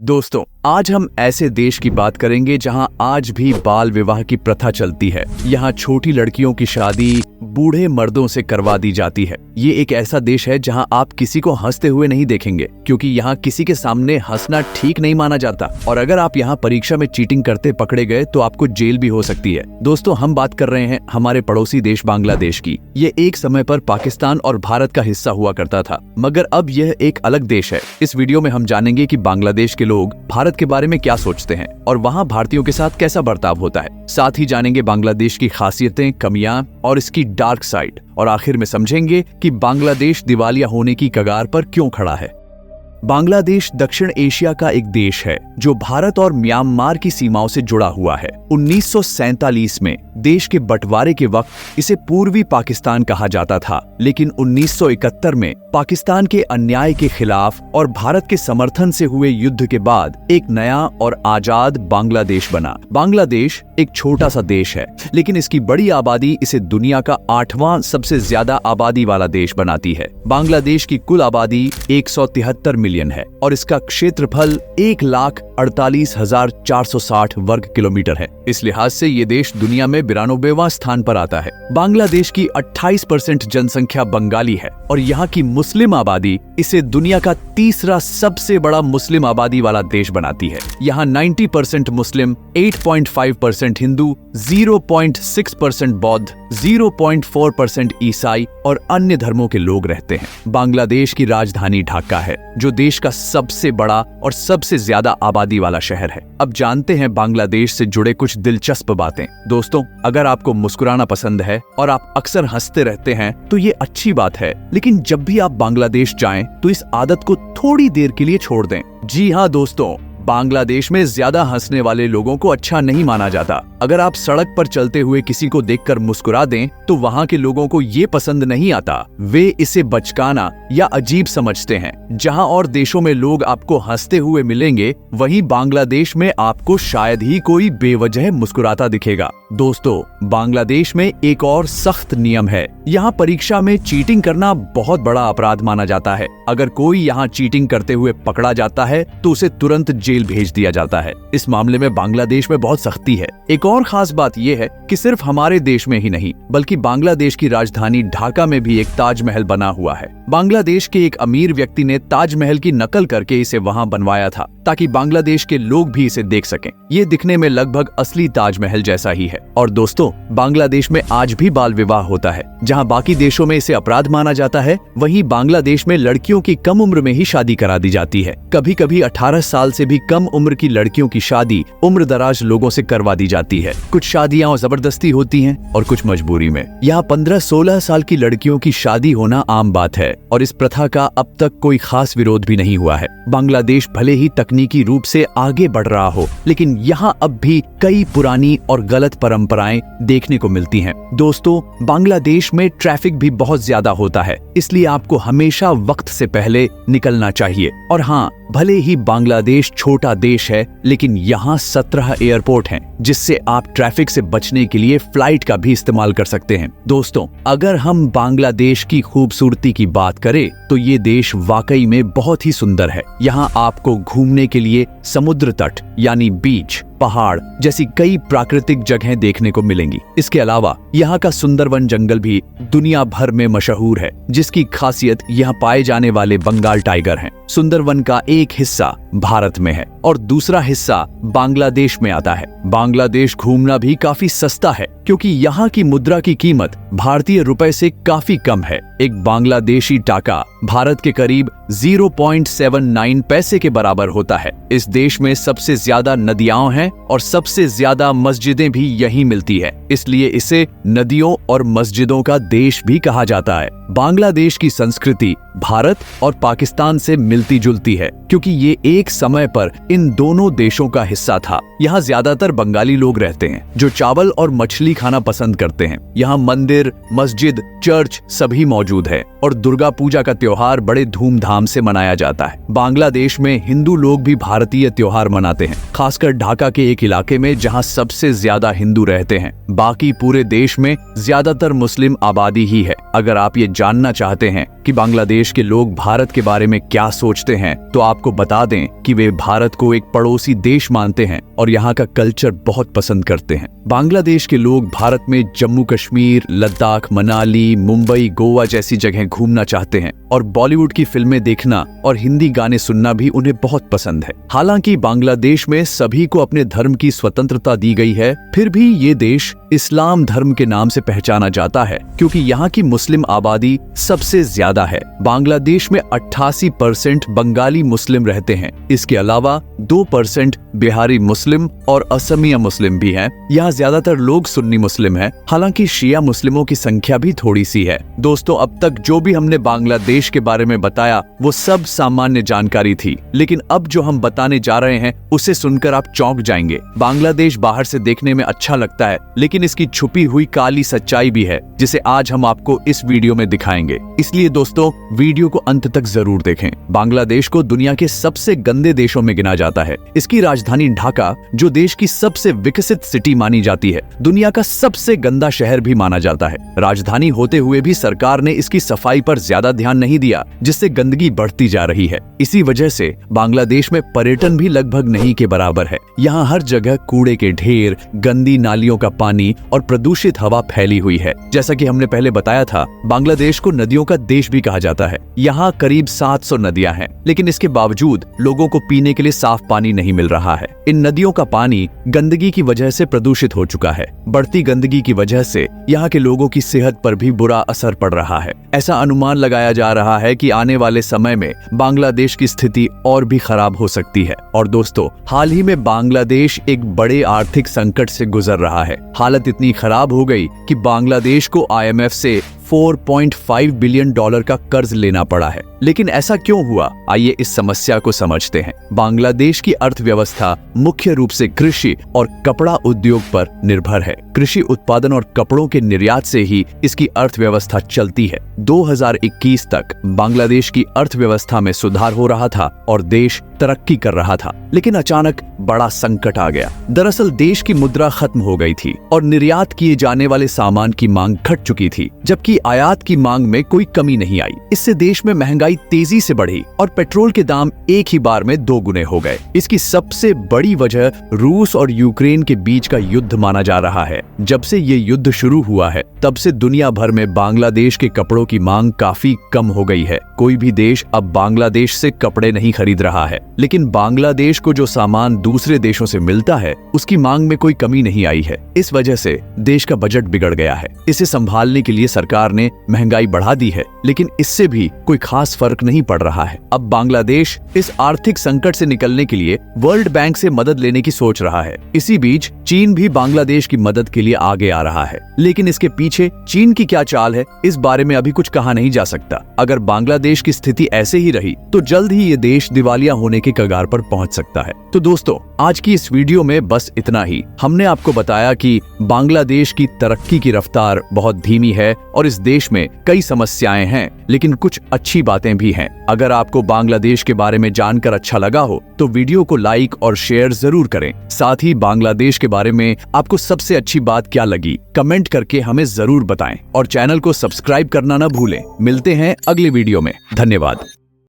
दोस्तों, आज हम ऐसे देश की बात करेंगे जहां आज भी बाल विवाह की प्रथा चलती है। यहाँ छोटी लड़कियों की शादी बूढ़े मर्दों से करवा दी जाती है। ये एक ऐसा देश है जहां आप किसी को हंसते हुए नहीं देखेंगे, क्योंकि यहाँ किसी के सामने हंसना ठीक नहीं माना जाता। और अगर आप यहाँ परीक्षा में चीटिंग करते पकड़े गए तो आपको जेल भी हो सकती है। दोस्तों, हम बात कर रहे हैं हमारे पड़ोसी देश बांग्लादेश की। ये एक समय पर पाकिस्तान और भारत का हिस्सा हुआ करता था, मगर अब यह एक अलग देश है। इस वीडियो में हम जानेंगे कि बांग्लादेश के लोग भारत के बारे में क्या सोचते हैं और वहाँ भारतीयों के साथ कैसा बर्ताव होता है। साथ ही जानेंगे बांग्लादेश की खासियतें, कमियां और इसकी डार्क साइड। और आखिर में समझेंगे कि बांग्लादेश दिवालिया होने की कगार पर क्यों खड़ा है। बांग्लादेश दक्षिण एशिया का एक देश है जो भारत और म्यांमार की सीमाओं से जुड़ा हुआ है। 1947 में देश के बंटवारे के वक्त इसे पूर्वी पाकिस्तान कहा जाता था, लेकिन 1971 में पाकिस्तान के अन्याय के खिलाफ और भारत के समर्थन से हुए युद्ध के बाद एक नया और आजाद बांग्लादेश बना। बांग्लादेश एक छोटा सा देश है, लेकिन इसकी बड़ी आबादी इसे दुनिया का 8वां सबसे ज्यादा आबादी वाला देश बनाती है। बांग्लादेश की कुल आबादी 173 मिलियन है और इसका क्षेत्रफल 1,48,460 वर्ग किलोमीटर है। इस लिहाज से ये देश दुनिया में 92वां स्थान पर आता है। बांग्लादेश की 28% जनसंख्या बंगाली है और यहाँ की मुस्लिम आबादी इसे दुनिया का तीसरा सबसे बड़ा मुस्लिम आबादी वाला देश बनाती है। यहाँ 90% मुस्लिम, 8.5% हिंदू, 0.6% बौद्ध, 0.4% ईसाई और अन्य धर्मों के लोग रहते हैं। बांग्लादेश की राजधानी ढाका है, जो देश का सबसे बड़ा और सबसे ज्यादा आबादी वाला शहर है। अब जानते हैं बांग्लादेश से जुड़े कुछ दिलचस्प बातें। दोस्तों, अगर आपको मुस्कुराना पसंद है और आप अक्सर हंसते रहते हैं तो ये अच्छी बात है, लेकिन जब भी आप बांग्लादेश जाएं तो इस आदत को थोड़ी देर के लिए छोड़ दें। जी हाँ दोस्तों, बांग्लादेश में ज्यादा हंसने वाले लोगों को अच्छा नहीं माना जाता। अगर आप सड़क पर चलते हुए किसी को देखकर मुस्कुरा दें तो वहाँ के लोगों को ये पसंद नहीं आता। वे इसे बचकाना या अजीब समझते हैं। जहाँ और देशों में लोग आपको हंसते हुए मिलेंगे, वहीं बांग्लादेश में आपको शायद ही कोई बेवजह मुस्कुराता दिखेगा। दोस्तों, बांग्लादेश में एक और सख्त नियम है। यहाँ परीक्षा में चीटिंग करना बहुत बड़ा अपराध माना जाता है। अगर कोई यहाँ चीटिंग करते हुए पकड़ा जाता है तो उसे तुरंत जेल भेज दिया जाता है। इस मामले में बांग्लादेश में बहुत सख्ती है। एक और खास बात यह है कि सिर्फ हमारे देश में ही नहीं, बल्कि बांग्लादेश की राजधानी ढाका में भी एक ताजमहल बना हुआ है। बांग्लादेश के एक अमीर व्यक्ति ने ताजमहल की नकल करके इसे वहां बनवाया था, ताकि बांग्लादेश के लोग भी इसे देख सकें। ये दिखने में लगभग असली ताजमहल जैसा ही है। और दोस्तों, बांग्लादेश में आज भी बाल विवाह होता है। जहां बाकी देशों में इसे अपराध माना जाता है, वहीं बांग्लादेश में लड़कियों की कम उम्र में ही शादी करा दी जाती है। कभी कभी 18 साल से भी कम उम्र की लड़कियों की शादी उम्र दराज लोगों से करवा दी जाती है। कुछ शादियां जबरदस्ती होती हैं और कुछ मजबूरी में। यहाँ 15-16 साल की लड़कियों की शादी होना आम बात है और इस प्रथा का अब तक कोई खास विरोध भी नहीं हुआ है। बांग्लादेश भले ही तकनीकी रूप से आगे बढ़ रहा हो, लेकिन यहाँ अब भी कई पुरानी और गलत परंपराएं देखने को मिलती हैं। दोस्तों, बांग्लादेश में ट्रैफिक भी बहुत ज्यादा होता है, इसलिए आपको हमेशा वक्त से पहले निकलना चाहिए। और हाँ, भले ही बांग्लादेश छोटा देश है, लेकिन यहाँ 17 एयरपोर्ट हैं, जिससे आप ट्रैफिक से बचने के लिए फ्लाइट का भी इस्तेमाल कर सकते हैं। दोस्तों, अगर हम बांग्लादेश की खूबसूरती की बात करें तो ये देश वाकई में बहुत ही सुंदर है। यहाँ आपको घूमने के लिए समुद्र तट यानी बीच, पहाड़ जैसी कई प्राकृतिक जगहें देखने को मिलेंगी। इसके अलावा यहाँ का सुंदरवन जंगल भी दुनिया भर में मशहूर है, जिसकी खासियत यहाँ पाए जाने वाले बंगाल टाइगर हैं। सुंदरवन का एक हिस्सा भारत में है और दूसरा हिस्सा बांग्लादेश में आता है। बांग्लादेश घूमना भी काफी सस्ता है, क्योंकि यहाँ की मुद्रा की कीमत भारतीय रुपए से काफी कम है। एक बांग्लादेशी टाका भारत के करीब 0.79 पैसे के बराबर होता है। इस देश में सबसे ज्यादा नदियां हैं और सबसे ज्यादा मस्जिदें भी यहीं मिलती है, इसलिए इसे नदियों और मस्जिदों का देश भी कहा जाता है। बांग्लादेश की संस्कृति भारत और पाकिस्तान से मिलती जुलती है, क्योंकि ये एक समय पर इन दोनों देशों का हिस्सा था। यहाँ ज्यादातर बंगाली लोग रहते हैं जो चावल और मछली खाना पसंद करते हैं। यहाँ मंदिर, मस्जिद, चर्च सभी मौजूद है और दुर्गा पूजा का त्योहार बड़े धूमधाम से मनाया जाता है। बांग्लादेश में हिंदू लोग भी भारतीय त्योहार मनाते हैं, खासकर ढाका के एक इलाके में जहाँ सबसे ज्यादा हिंदू रहते हैं। बाकी पूरे देश में ज्यादातर मुस्लिम आबादी ही है। अगर आप ये जानना चाहते हैं कि बांग्लादेश के लोग भारत के बारे में क्या सोचते हैं, तो आपको बता दें कि वे भारत को एक पड़ोसी देश मानते हैं और यहाँ का कल्चर बहुत पसंद करते हैं। बांग्लादेश के लोग भारत में जम्मू कश्मीर, लद्दाख, मनाली, मुंबई, गोवा जैसी जगह घूमना चाहते हैं और बॉलीवुड की फिल्में देखना और हिंदी गाने सुनना भी उन्हें बहुत पसंद है। हालांकि बांग्लादेश में सभी को अपने धर्म की स्वतंत्रता दी गई है, फिर भी ये देश इस्लाम धर्म के नाम से पहचाना जाता है क्योंकि यहाँ की मुस्लिम आबादी सबसे ज्यादा है। बांग्लादेश में 88% बंगाली मुस्लिम रहते हैं। इसके अलावा 2% बिहारी मुस्लिम और असमिया मुस्लिम भी हैं। यहाँ ज्यादातर लोग सुन्नी मुस्लिम हैं, हालांकि शिया मुस्लिमों की संख्या भी थोड़ी सी है। दोस्तों, अब तक जो भी हमने बांग्लादेश के बारे में बताया वो सब सामान्य जानकारी थी, लेकिन अब जो हम बताने जा रहे हैं उसे सुनकर आप चौंक जाएंगे। बांग्लादेश बाहर से देखने में अच्छा लगता है, लेकिन इसकी छुपी हुई काली सच्चाई भी है जिसे आज हम आपको इस वीडियो में दिखाएंगे। इसलिए दोस्तों, वीडियो को अंत तक जरूर देखें। बांग्लादेश को दुनिया के सबसे गंदे देशों में गिना जाता है। इसकी राजधानी ढाका, जो देश की सबसे विकसित सिटी मानी जाती है, दुनिया का सबसे गंदा शहर भी माना जाता है। राजधानी होते हुए भी सरकार ने इसकी सफाई पर ज्यादा ध्यान नहीं दिया, जिससे गंदगी बढ़ती जा रही है। इसी वजह से बांग्लादेश में पर्यटन भी लगभग नहीं के बराबर है। यहाँ हर जगह कूड़े के ढेर, गंदी नालियों का पानी और प्रदूषित हवा फैली हुई है। जैसा कि हमने पहले बताया था, बांग्लादेश को नदियों का देश भी कहा जाता है। यहाँ करीब 700 नदियां हैं, लेकिन इसके बावजूद लोगों को पीने के लिए साफ पानी नहीं मिल रहा है। इन नदियों का पानी गंदगी की वजह से प्रदूषित हो चुका है। बढ़ती गंदगी की वजह से यहाँ के लोगों की सेहत पर भी बुरा असर पड़ रहा है। ऐसा अनुमान लगाया जा रहा है कि आने वाले समय में बांग्लादेश की स्थिति और भी खराब हो सकती है। और दोस्तों, हाल ही में बांग्लादेश एक बड़े आर्थिक संकट से गुजर रहा है। हालत इतनी खराब हो गई कि बांग्लादेश को IMF से $4.5 बिलियन का कर्ज लेना पड़ा है। लेकिन ऐसा क्यों हुआ? आइए इस समस्या को समझते हैं। बांग्लादेश की अर्थव्यवस्था मुख्य रूप से कृषि और कपड़ा उद्योग पर निर्भर है। कृषि उत्पादन और कपड़ों के निर्यात से ही इसकी अर्थव्यवस्था चलती है। 2021 तक बांग्लादेश की अर्थव्यवस्था में सुधार हो रहा था और देश तरक्की कर रहा था, लेकिन अचानक बड़ा संकट आ गया। दरअसल देश की मुद्रा खत्म हो गई थी और निर्यात किए जाने वाले सामान की मांग घट चुकी थी, जबकि आयात की मांग में कोई कमी नहीं आई। इससे देश में महंगाई तेजी से बढ़ी और पेट्रोल के दाम एक ही बार में 2 गुने हो गए। इसकी सबसे बड़ी वजह रूस और यूक्रेन के बीच का युद्ध माना जा रहा है। जब से ये युद्ध शुरू हुआ है, तब से दुनिया भर में बांग्लादेश के कपड़ों की मांग काफी कम हो गई है। कोई भी देश अब बांग्लादेश से कपड़े नहीं खरीद रहा है, लेकिन बांग्लादेश को जो सामान दूसरे देशों से मिलता है उसकी मांग में कोई कमी नहीं आई है। इस वजह से देश का बजट बिगड़ गया है। इसे संभालने के लिए सरकार ने महंगाई बढ़ा दी है, लेकिन इससे भी कोई खास फर्क नहीं पड़ रहा है। अब बांग्लादेश इस आर्थिक संकट से निकलने के लिए वर्ल्ड बैंक से मदद लेने की सोच रहा है। इसी बीच चीन भी बांग्लादेश की मदद के लिए आगे आ रहा है, लेकिन इसके पीछे चीन की क्या चाल है, इस बारे में अभी कुछ कहा नहीं जा सकता। अगर बांग्लादेश की स्थिति ऐसे ही रही तो जल्द ही ये देश दिवालिया होने के कगार पर पहुंच सकता है। तो दोस्तों, आज की इस वीडियो में बस इतना ही। हमने आपको बताया कि बांग्लादेश की तरक्की की रफ्तार बहुत धीमी है और इस देश में कई समस्याएं हैं, लेकिन कुछ अच्छी बातें भी हैं। अगर आपको बांग्लादेश के बारे में जानकर अच्छा लगा हो तो वीडियो को लाइक और शेयर जरूर करें। साथ ही बांग्लादेश के बारे में आपको सबसे अच्छी बात क्या लगी, कमेंट करके हमें जरूर बताएं और चैनल को सब्सक्राइब करना ना भूलें। मिलते हैं अगले वीडियो में। धन्यवाद।